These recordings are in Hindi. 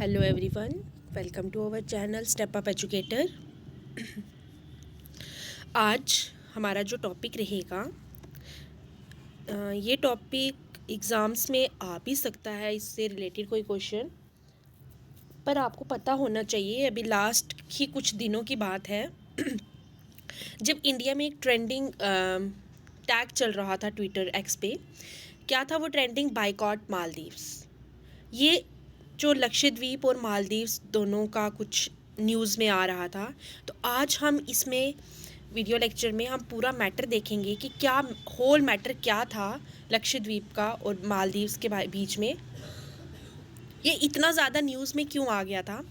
Hello everyone, welcome to our channel step up educator. आज हमारा जो टॉपिक रहेगा, ये टॉपिक एग्ज़ाम्स में आ भी सकता है, इससे रिलेटेड कोई क्वेश्चन, पर आपको पता होना चाहिए। अभी लास्ट ही कुछ दिनों की बात है जब इंडिया में एक ट्रेंडिंग टैग चल रहा था ट्विटर एक्स पे। क्या था वो ट्रेंडिंग? बाइकॉट मालदीव्स। ये जो लक्षद्वीप और मालदीव्स दोनों का कुछ न्यूज़ में आ रहा था। तो आज हम इसमें वीडियो लेक्चर में हम पूरा मैटर देखेंगे कि क्या होल मैटर क्या था लक्षद्वीप का और मालदीव्स के बीच में। ये इतना ज़्यादा न्यूज़ में क्यों आ गया था?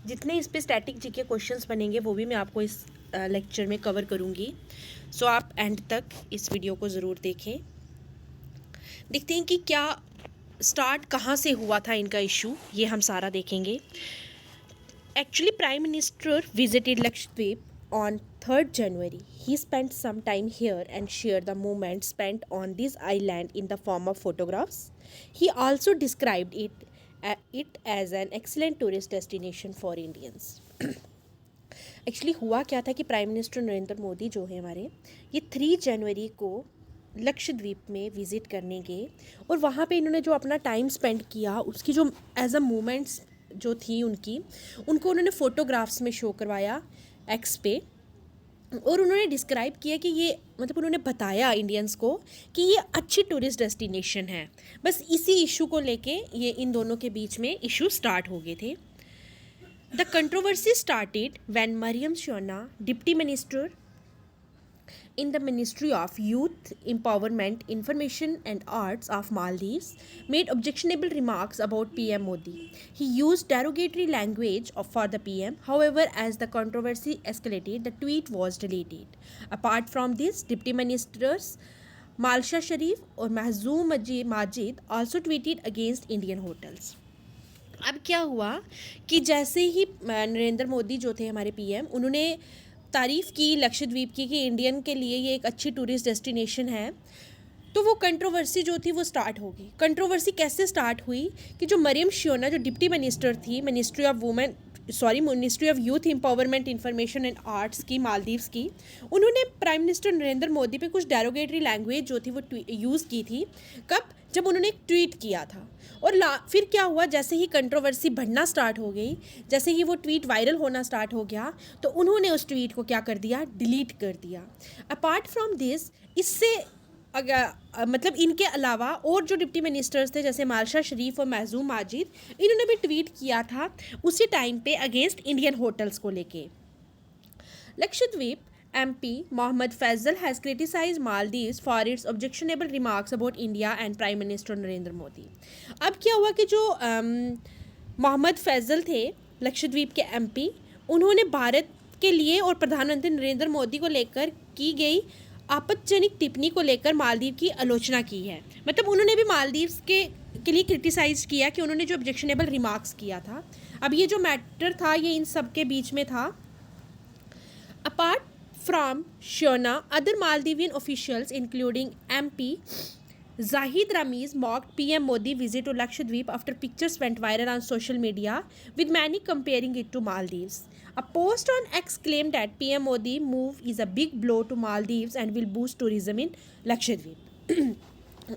जितने इस पे स्टैटिक जीके क्वेश्चंस बनेंगे वो भी मैं आपको इस लेक्चर में कवर करूँगी। सो आप एंड तक इस वीडियो को ज़रूर देखें। देखते हैं कि क्या स्टार्ट कहाँ से हुआ था इनका इशू, ये हम सारा देखेंगे। Actually prime minister visited Lakshadweep on 3rd January. He spent some time here and shared the moment spent on this island in the form of photographs. He also described it as an excellent tourist destination for Indians. Actually हुआ क्या था कि प्राइम मिनिस्टर नरेंद्र मोदी जो है हमारे, ये 3 जनवरी को लक्षद्वीप में विज़िट करने गए और वहाँ पे इन्होंने जो अपना टाइम स्पेंड किया, उसकी जो एज अ मोमेंट्स जो थी उनको उन्होंने फ़ोटोग्राफ्स में शो करवाया एक्स पे। और उन्होंने डिस्क्राइब किया कि ये मतलब उन्होंने बताया इंडियंस को कि ये अच्छी टूरिस्ट डेस्टिनेशन है। बस इसी इशू को लेके ये इन दोनों के बीच में इशू स्टार्ट हो गए थे। The controversy started when Mariyam Shiuna, deputy minister in the Ministry of Youth Empowerment, Information and Arts of Maldives, made objectionable remarks about PM Modi. He used derogatory language for the PM. However, as the controversy escalated, the tweet was deleted. Apart from this, Deputy Ministers Malsha Sharif और महजूम Majid also tweeted against Indian hotels. अब क्या हुआ कि जैसे ही नरेंद्र मोदी जो थे हमारे पीएम, उन्होंने तारीफ़ की लक्षद्वीप की कि इंडियन के लिए ये एक अच्छी टूरिस्ट डेस्टिनेशन है, तो वो कंट्रोवर्सी जो थी वो स्टार्ट होगी। कंट्रोवर्सी कैसे स्टार्ट हुई कि जो मरियम शोना जो डिप्टी मिनिस्टर थी ministry of youth empowerment, information and arts की, मालदीव्स की, उन्होंने प्राइम मिनिस्टर नरेंद्र मोदी पे कुछ डेरोगेटरी लैंग्वेज जो थी वो यूज़ की थी। कब? जब उन्होंने एक ट्वीट किया था। और फिर क्या हुआ, जैसे ही कंट्रोवर्सी बढ़ना स्टार्ट हो गई, जैसे ही वो ट्वीट वायरल होना स्टार्ट हो गया, तो उन्होंने उस ट्वीट को क्या कर दिया? डिलीट कर दिया। अपार्ट फ्रॉम दिस, इससे मतलब इनके अलावा और जो डिप्टी मिनिस्टर्स थे जैसे मालशा शरीफ और महजूम माजिद, इन्होंने भी ट्वीट किया था उसी टाइम पे अगेंस्ट इंडियन होटल्स को लेके। Lakshadweep MP Mohammad Faisal has criticized Maldives for its objectionable remarks about India and Prime Minister Narendra Modi. अब क्या हुआ कि जो मोहम्मद फैज़ल थे लक्षद्वीप के MP, उन्होंने भारत के लिए और प्रधानमंत्री नरेंद्र मोदी को लेकर की गई आपत्तिजनक टिप्पणी को लेकर मालदीव की आलोचना की है। मतलब उन्होंने भी मालदीव्स के लिए क्रिटिसाइज किया कि उन्होंने जो ऑब्जेक्शनेबल रिमार्क्स किया था। अब ये जो मैटर था ये इन सब के बीच में था। Apart from Shona, other Maldivian officials including MP Zahid Ramiz mocked PM Modi visit to Lakshadweep after pictures went viral on social media, with many comparing it to Maldives. A post on X claimed that PM Modi move is a big blow to Maldives and will boost tourism in Lakshadweep.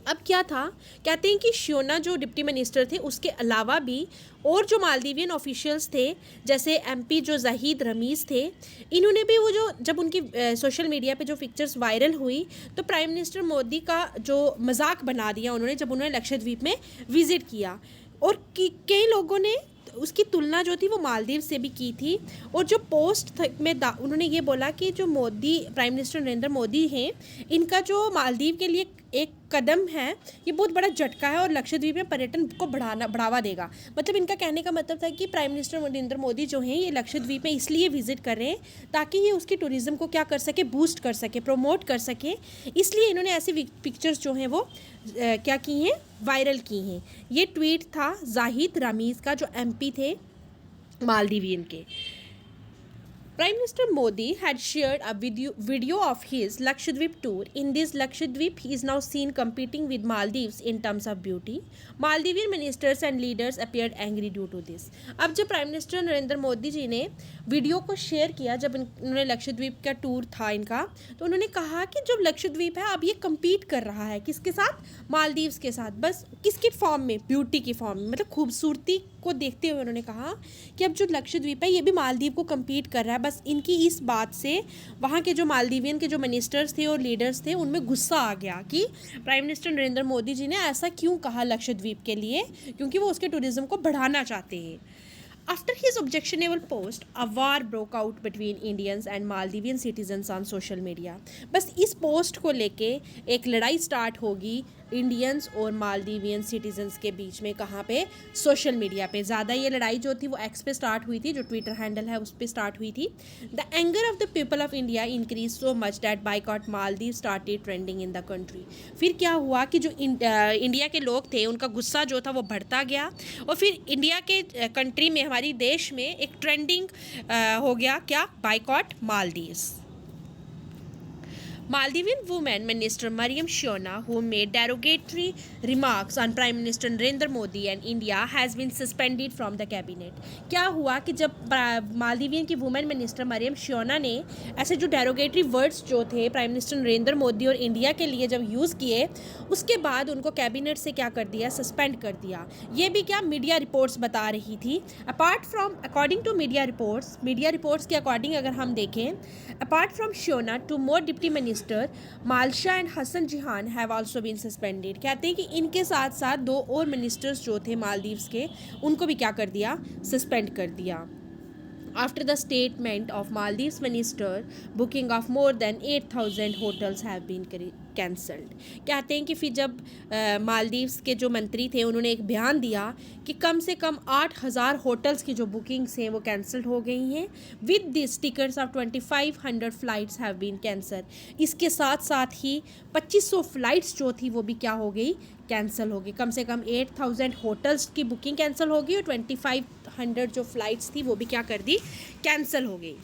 अब क्या था, कहते हैं कि शोना जो डिप्टी मिनिस्टर थे उसके अलावा भी और जो मालदीवियन ऑफिशियल्स थे जैसे MP जो जाहिद रमीज़ थे, इन्होंने भी वो जो जब उनकी सोशल मीडिया पे जो पिक्चर्स वायरल हुई तो प्राइम मिनिस्टर मोदी का जो मजाक बना दिया उन्होंने जब उन्होंने लक्षद्वीप में विज़िट किया। और कई लोगों ने उसकी तुलना जो थी वो मालदीव से भी की थी। और जो पोस्ट में उन्होंने ये बोला कि जो प्राइम मिनिस्टर नरेंद्र मोदी हैं, इनका जो मालदीव के लिए एक कदम है, ये बहुत बड़ा झटका है और लक्षद्वीप में पर्यटन को बढ़ावा देगा। मतलब इनका कहने का मतलब था कि प्राइम मिनिस्टर नरेंद्र मोदी जो हैं ये लक्षद्वीप में इसलिए विज़िट कर रहे हैं ताकि ये उसकी टूरिज़्म को क्या कर सके? बूस्ट कर सके, प्रमोट कर सके। इसलिए इन्होंने ऐसी पिक्चर्स जो हैं वो क्या की हैं? वायरल की हैं। ये ट्वीट था जाहिद रमीज़ का जो MP थे मालदीवियन के। Prime Minister Modi had shared a video of his Lakshadweep tour. In this Lakshadweep, he is now seen competing with Maldives in terms of beauty. Maldivian ministers and leaders appeared angry due to this. अब जब प्राइम मिनिस्टर नरेंद्र मोदी जी ने वीडियो को शेयर किया, जब उन्होंने लक्षद्वीप का टूर था इनका, तो उन्होंने कहा कि जो लक्षद्वीप है अब ये कम्पीट कर रहा है किसके साथ, मालदीव्स के साथ। बस किसकी फॉर्म में, ब्यूटी की फॉर्म में, मतलब खूबसूरती को देखते हुए उन्होंने कहा कि अब जो लक्षद्वीप है ये भी मालदीव को कम्पीट कर रहा है। बस इनकी इस बात से वहाँ के जो मालदीवियन के जो मिनिस्टर्स थे और लीडर्स थे उनमें गुस्सा आ गया कि प्राइम मिनिस्टर नरेंद्र मोदी जी ने ऐसा क्यों कहा लक्षद्वीप के लिए, क्योंकि वो उसके टूरिज्म को बढ़ाना चाहते हैं। After his objectionable post, a war broke out between Indians and Maldivian citizens on social media. बस इस पोस्ट को लेके एक लड़ाई स्टार्ट होगी इंडियंस और मालदीवियन सिटीजन्स के बीच में। कहाँ पे, सोशल मीडिया पे। ज़्यादा ये लड़ाई जो थी वो एक्स पे स्टार्ट हुई थी, जो ट्विटर हैंडल है उस पर स्टार्ट हुई थी। The anger of the people of India increase so much that boycott Maldives started trending in the country. फिर क्या हुआ कि जो इंडिया के लोग थे उनका गुस्सा जो था वो बढ़ता गया, और फिर इंडिया के कंट्री में, हमारी देश में एक ट्रेंडिंग हो गया क्या, boycott Maldives. Maldivian woman Minister Mariam Shiona, who made derogatory remarks on Prime Minister Narendra Modi and India, has been suspended from the cabinet. क्या हुआ कि जब मालदीवियन की वुमेन मिनिस्टर मरियम शियोना ने ऐसे जो डेरोगेटरी वर्ड्स जो थे प्राइम मिनिस्टर नरेंद्र मोदी और इंडिया के लिए जब यूज़ किए, उसके बाद उनको कैबिनेट से क्या कर दिया, सस्पेंड कर दिया। ये भी क्या मीडिया रिपोर्ट्स बता रही थी। अकॉर्डिंग टू मीडिया रिपोर्ट्स के अकॉर्डिंग अगर हम देखें, apart from Shiuna, two more deputy minister Malsha and Hassan Zihan have also been suspended. कहते हैं कि इनके साथ साथ दो और मिनिस्टर्स जो थे मालदीव्स के, उनको भी क्या कर दिया, सस्पेंड कर दिया। After the statement of Maldives minister, booking of more than 8,000 hotels have been cancelled. कहते हैं कि फिर जब मालदीव्स के जो मंत्री थे उन्होंने एक बयान दिया कि कम से कम 8,000 होटल्स की जो बुकिंग्स हैं वो कैंसिल हो गई हैं। With this tickets of 2,500 flights have been cancel. इसके साथ साथ ही 2,500 फ्लाइट्स जो थी वो भी क्या हो गई, कैंसिल हो गई। कम से कम 8,000 होटल्स की बुकिंग कैंसिल हो गई और 2,500 जो फ़्लाइट्स थी वो भी क्या कर दी, कैंसिल हो गई।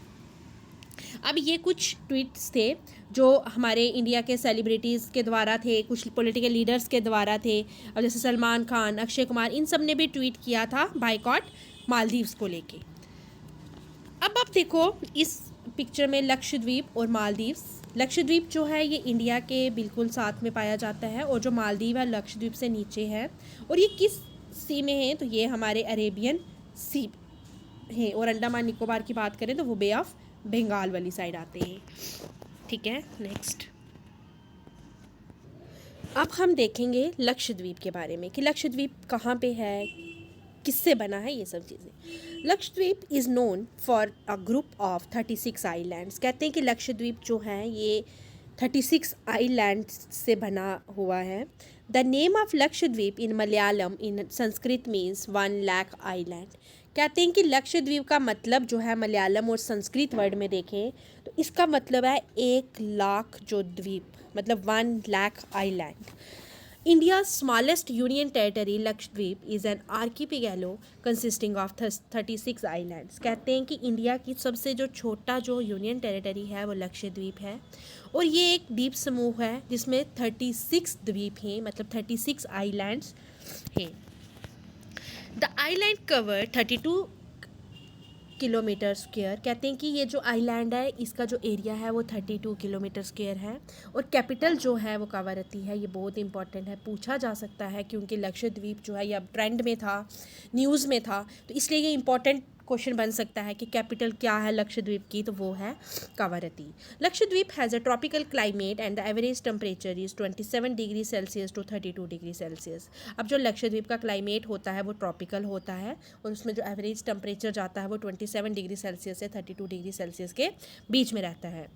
अब ये कुछ ट्वीट्स थे जो हमारे इंडिया के सेलिब्रिटीज़ के द्वारा थे, कुछ पॉलिटिकल लीडर्स के द्वारा थे, और जैसे सलमान खान, अक्षय कुमार, इन सब ने भी ट्वीट किया था बाइकॉट मालदीव्स को लेके। अब आप देखो इस पिक्चर में लक्षद्वीप और मालदीव्स। लक्षद्वीप जो है ये इंडिया के बिल्कुल साथ में पाया जाता है, और जो मालदीव है लक्षद्वीप से नीचे है। और ये किस सी में है, तो ये हमारे अरेबियन सी है। और अंडमान निकोबार की बात करें तो वो बे ऑफ बंगाल वाली साइड आते हैं। ठीक है, नेक्स्ट अब हम देखेंगे लक्षद्वीप के बारे में कि लक्षद्वीप कहाँ पे है, किससे बना है, ये सब चीज़ें। Lakshadweep is known for a group of 36 islands. कहते हैं कि लक्षद्वीप जो है ये 36 आइलैंड्स से बना हुआ है। The name of Lakshadweep in Malayalam in Sanskrit means 1 lakh island. कहते हैं कि लक्षद्वीप का मतलब जो है मलयालम और संस्कृत वर्ड में देखें तो इसका मतलब है 1 लाख जो द्वीप, मतलब 1 lakh island. India's smallest union territory, Lakshadweep, is an archipelago consisting of 36 islands. कहते हैं कि इंडिया की सबसे जो छोटा जो यूनियन टेरिटरी है वो लक्षद्वीप है, और ये एक द्वीप समूह है जिसमें 36 द्वीप हैं, मतलब 36 आइलैंड्स हैं। The island cover 32 kilometre square. कहते हैं कि ये जो आइलैंड है इसका जो एरिया है वो 32 किलोमीटर स्क्वायर है, और कैपिटल जो है वो कावारत्ती है। ये बहुत इंपॉर्टेंट है, पूछा जा सकता है क्योंकि लक्षद्वीप जो है ये अब ट्रेंड में था, न्यूज़ में था, तो इसलिए ये इंपॉर्टेंट क्वेश्चन बन सकता है कि कैपिटल क्या है लक्षद्वीप की, तो वो है Kavaratti. Lakshadweep has a tropical climate and the average temperature is 27 degree Celsius to 32 degree Celsius. अब जो लक्षद्वीप का क्लाइमेट होता है वो ट्रॉपिकल होता है, और उसमें जो एवरेज टेम्परेचर जाता है वो 27 डिग्री सेल्सियस से 32 डिग्री सेल्सियस के बीच में रहता है।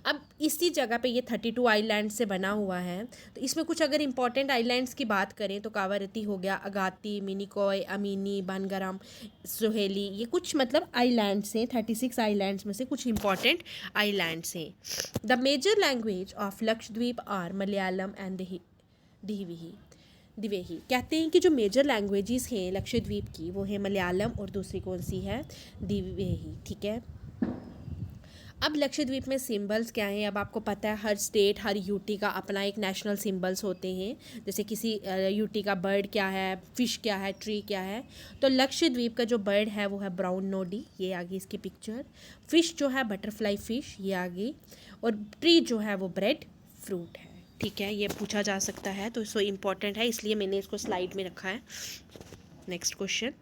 अब इसी जगह पे ये 32 आइलैंड से बना हुआ है, तो इसमें कुछ अगर इंपॉर्टेंट आइलैंड्स की बात करें तो कावारत्ती हो गया, अगाती, मिनिकॉय, अमीनी, बनगरम, सोहेली, ये कुछ मतलब आइलैंड्स हैं। 36 आइलैंड्स में से कुछ इंपॉर्टेंट आइलैंड्स हैं। The major language of Lakshadweep are Malayalam and Dhivehi. कहते हैं कि जो मेजर लैंग्वेजेस हैं लक्षद्वीप की वो है मलयालम और दूसरी कौन सी है, दिवेही। ठीक है, अब लक्षद्वीप में सिंबल्स क्या हैं, अब आपको पता है हर स्टेट हर यूटी का अपना एक नेशनल सिंबल्स होते हैं। जैसे किसी यूटी का बर्ड क्या है, फिश क्या है, ट्री क्या है। तो लक्षद्वीप का जो बर्ड है वो है ब्राउन नोडी, ये आगे इसकी पिक्चर। फिश जो है बटरफ्लाई फिश, ये आगे। और ट्री जो है वो ब्रेड फ्रूट है। ठीक है, ये पूछा जा सकता है तो सो इम्पॉर्टेंट है, इसलिए मैंने इसको स्लाइड में रखा है। नेक्स्ट क्वेश्चन,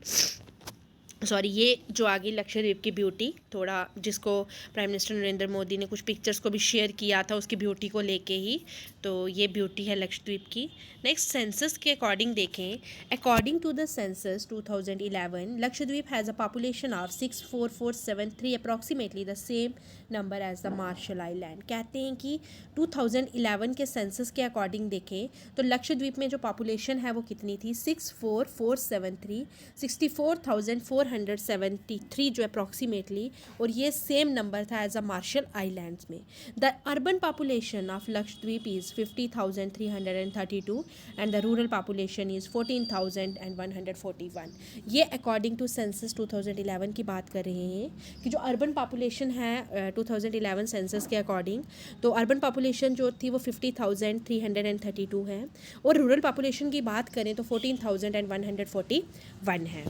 सॉरी, ये जो आगे लक्षद्वीप की ब्यूटी, थोड़ा जिसको प्राइम मिनिस्टर नरेंद्र मोदी ने कुछ पिक्चर्स को भी शेयर किया था उसकी ब्यूटी को लेके ही, तो ये ब्यूटी है लक्षद्वीप की। नेक्स्ट, सेंसस के अकॉर्डिंग देखें, according to the census 2011 Lakshadweep has a population of 64473, approximately the same number as the Marshall island. कहते हैं कि 2011 के सेंसस के अकॉर्डिंग देखें तो लक्षद्वीप में जो पॉपुलेशन है वो कितनी थी, 64473, 64,473 जो अप्रॉक्सीमेटली, और ये सेम नंबर था एज अ मार्शल आइलैंड्स में। The urban population of Lakshadweep is 50,332 and the rural population is 14,141। ये अकॉर्डिंग टू सेंसस 2011 की बात कर रहे हैं कि जो अर्बन पॉपुलेशन है 2011 सेंसस के अकॉर्डिंग, तो अर्बन पॉपुलेशन जो थी वो 50,332 है, और रूरल पॉपुलेशन की बात करें तो 14,141 है।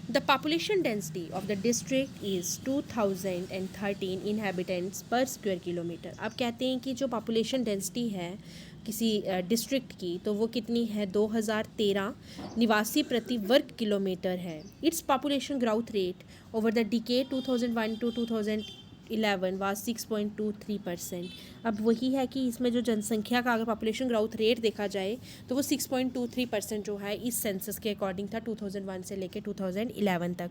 The population density of the district is 2013 inhabitants per square kilometer। अब कहते हैं कि जो population density है किसी डिस्ट्रिक्ट की तो वो कितनी है, 2013 निवासी प्रति वर्ग किलोमीटर है। Its population growth rate over the decade 2001 to 2011 was 6.23%। अब वही है कि इसमें जो जनसंख्या का अगर पॉपुलेशन ग्रोथ रेट देखा जाए तो वो 6.23% जो है इस सेंसस के अकॉर्डिंग था 2001 से लेकर 2011 तक।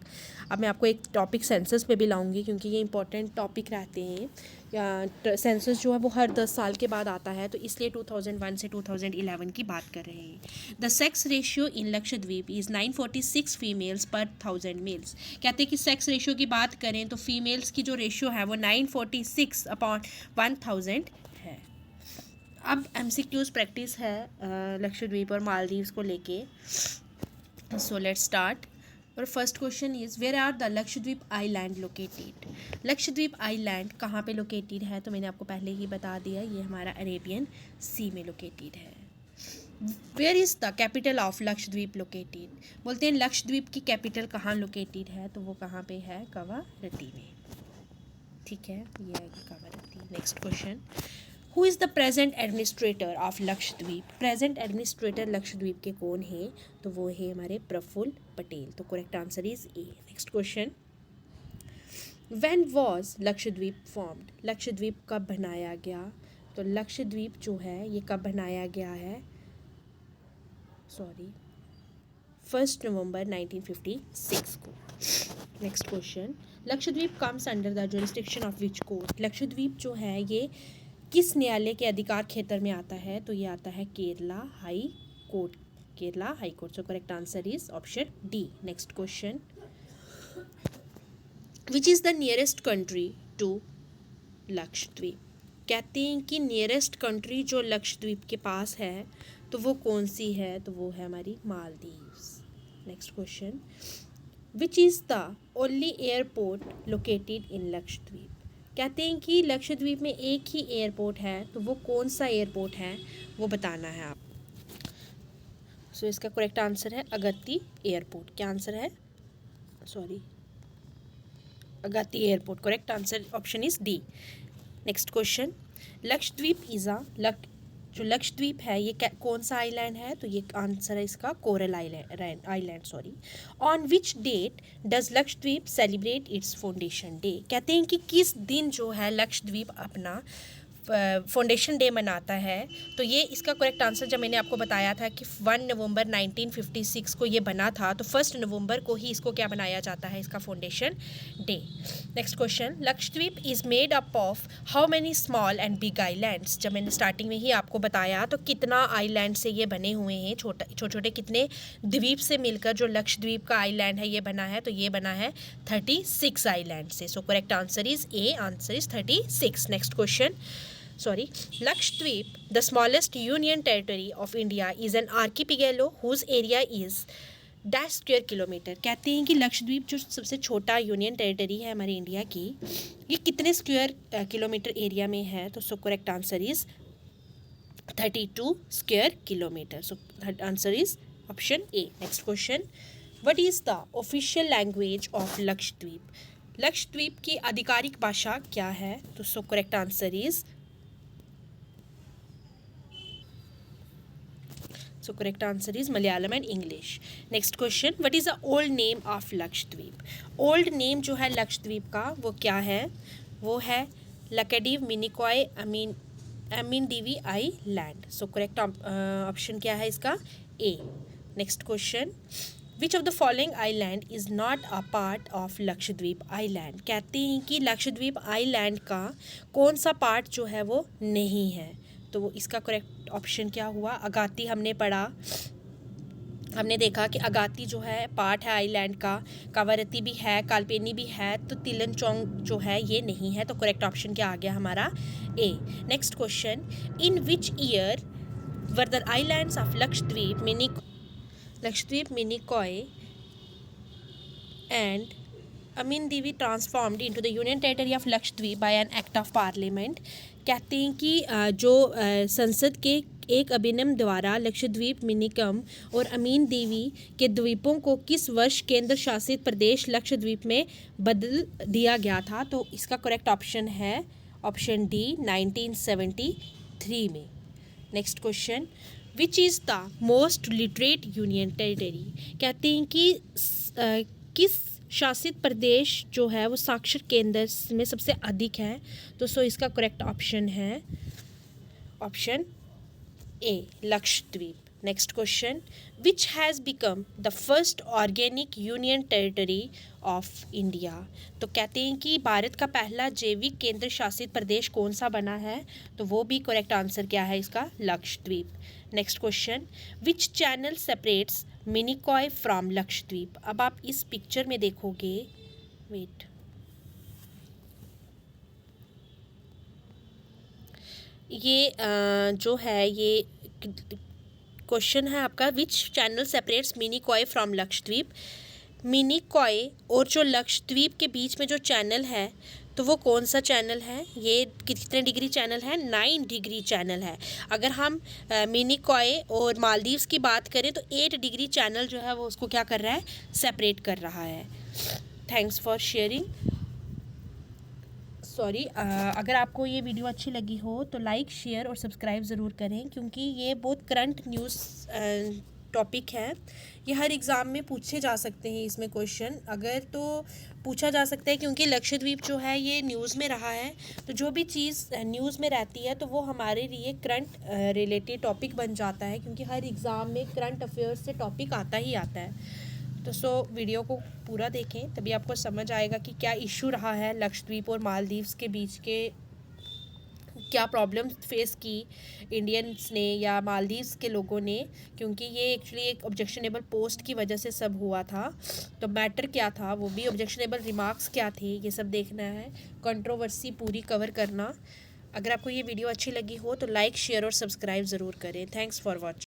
अब मैं आपको एक टॉपिक सेंसस पे भी लाऊंगी क्योंकि ये इंपॉर्टेंट टॉपिक रहते हैं। सेंसस जो है वो हर 10 साल के बाद आता है, तो इसलिए 2001 से 2011 की बात कर रहे हैं। The sex ratio in Lakshadweep is 946 females पर 1000 मेल्स। कहते हैं कि सेक्स रेशियो की बात करें तो फीमेल्स की जो रेशियो है वो 946 अपॉन 1000 है। अब MCQs प्रैक्टिस है लक्षद्वीप और मालदीव्स को लेके। So let's start. और first question is where are the Lakshadweep island located. Lakshadweep island कहाँ पे लोकेटेड है, तो मैंने आपको पहले ही बता दिया, ये हमारा अरेबियन सी में लोकेटेड है। Where is the capital of Lakshadweep located. बोलते हैं लक्षद्वीप की कैपिटल कहाँ लोकेटेड है, तो वो कहाँ पे है, कवारत्ती में। ठीक है, ये है Kavaratti. Next question, who is the present administrator of Lakshadweep. Present administrator Lakshadweep के कौन है, तो वो है हमारे प्रफुल्ल पटेल। तो correct answer is a. Next question, when was Lakshadweep formed. Lakshadweep कब बनाया गया, तो लक्षद्वीप जो है ये कब बनाया गया है, 1 नवंबर 1956 को। Next question, Lakshadweep comes under the jurisdiction of which court. Lakshadweep जो है ये किस न्यायालय के अधिकार क्षेत्र में आता है, तो ये आता है Kerala high court. Kerala high court. So correct answer is option D. Next question, which is the nearest country to Lakshadweep. कहते हैं कि नियरेस्ट कंट्री जो लक्षद्वीप के पास है तो वो कौन सी है, तो वो है हमारी Maldives. Next question, which is the only airport located in Lakshadweep. कहते हैं कि लक्षद्वीप में एक ही एयरपोर्ट है, तो वो कौन सा एयरपोर्ट है वो बताना है आप। सो इसका करेक्ट आंसर है अगत्ती एयरपोर्ट। क्या आंसर है, Agatti airport. Correct answer option is D. Next question, Lakshadweep जो लक्षद्वीप है ये कौन सा आइलैंड है, तो ये आंसर है इसका coral island. On which date does Lakshadweep celebrate it's foundation day. कहते हैं कि किस दिन जो है लक्षद्वीप अपना फाउंडेशन डे मनाता है, तो ये इसका करेक्ट आंसर जब मैंने आपको बताया था कि 1 नवंबर 1956 को ये बना था, तो 1 नवंबर को ही इसको क्या बनाया जाता है, इसका foundation day. Next question, Lakshadweep is made up of how many small and big islands. जब मैंने स्टार्टिंग में ही आपको बताया तो कितना आइलैंड से ये बने हुए हैं, छोटे छोटे कितने द्वीप से मिलकर जो लक्षद्वीप का आइलैंड है ये बना है, तो ये बना है 36 आइलैंड से। सो correct answer is a, answer is 36। Next question, Lakshadweep, the smallest union territory of India, is an archipelago whose area is dash square kilometre. कहते हैं कि लक्षद्वीप जो सबसे छोटा यूनियन टेरिटरी है हमारी इंडिया की, ये कितने स्क्वायर किलोमीटर एरिया में है? तो सो correct answer is 32 square kilometre. So answer is option A. Next question, what is the official language of Lakshadweep? Lakshadweep की आधिकारिक भाषा क्या है? तो सो correct answer is So correct answer is Malayalam and English. Next question, what is the old name of Lakshadweep? Old name जो है लक्षद्वीप का वो क्या है? वो है Lakshadweep Minicoy Amindivi island. So correct option क्या है इसका? A. Next question, which of the following island is not a part of Lakshadweep island? कहते हैं कि लक्षद्वीप आइलैंड का कौन सा पार्ट जो है वो नहीं है? तो वो इसका करेक्ट ऑप्शन क्या हुआ? अगाती हमने पढ़ा, हमने देखा कि अगाती जो है पार्ट है आइलैंड का, कावरती भी है, कालपेनी भी है, तो तिलनचोंग जो है ये नहीं है। तो करेक्ट ऑप्शन क्या आ गया हमारा? A. Next question, in which year were the islands of Lakshadweep Minicoy and Amindivi transformed into the union territory of Lakshadweep by an act of parliament? कहते हैं कि जो संसद के एक अभिनम द्वारा लक्षद्वीप मिनिकम और अमीन देवी के द्वीपों को किस वर्ष केंद्र शासित प्रदेश लक्षद्वीप में बदल दिया गया था? तो इसका करेक्ट ऑप्शन है ऑप्शन डी 1973 में। Next question, which is the most literate union territory? कहते हैं कि किस शासित प्रदेश जो है वो साक्षर केंद्र में सबसे अधिक है? तो सो इसका करेक्ट ऑप्शन है option A Lakshadweep. Next question, which has become the first organic union territory of India? तो कहते हैं कि भारत का पहला जैविक केंद्र शासित प्रदेश कौन सा बना है? तो वो भी करेक्ट आंसर क्या है इसका? Lakshadweep. Next question, which channel separates Minicoy from Lakshadweep? अब आप इस पिक्चर में देखोगे, वेट, ये जो है ये क्वेश्चन है आपका, which channel separates Minicoy from Lakshadweep? Minicoy और जो लक्षद्वीप के बीच में जो चैनल है तो वो कौन सा चैनल है? ये कितने डिग्री चैनल है? 9 डिग्री चैनल है। अगर हम मिनिकॉय और मालदीव्स की बात करें तो 8 डिग्री चैनल जो है वो उसको क्या कर रहा है? सेपरेट कर रहा है। Thanks for sharing. सॉरी, अगर आपको ये वीडियो अच्छी लगी हो तो लाइक, शेयर और सब्सक्राइब ज़रूर करें, क्योंकि ये बहुत करंट न्यूज़ टॉपिक है। ये हर एग्ज़ाम में पूछे जा सकते हैं इसमें क्वेश्चन, अगर तो पूछा जा सकता है, क्योंकि लक्षद्वीप जो है ये न्यूज़ में रहा है। तो जो भी चीज़ न्यूज़ में रहती है तो वो हमारे लिए करंट रिलेटेड टॉपिक बन जाता है, क्योंकि हर एग्ज़ाम में करंट अफेयर्स से टॉपिक आता ही आता है। तो वीडियो को पूरा देखें, तभी आपको समझ आएगा कि क्या इशू रहा है लक्षद्वीप और मालदीव्स के बीच के, क्या प्रॉब्लम फेस की इंडियंस ने या मालदीव्स के लोगों ने, क्योंकि ये एक्चुअली एक ऑब्जेक्शनेबल पोस्ट की वजह से सब हुआ था। तो मैटर क्या था, वो भी ऑब्जेक्शनेबल रिमार्क्स क्या थे, ये सब देखना है, कंट्रोवर्सी पूरी कवर करना। अगर आपको ये वीडियो अच्छी लगी हो तो लाइक, शेयर और सब्सक्राइब ज़रूर करें। Thanks for watching.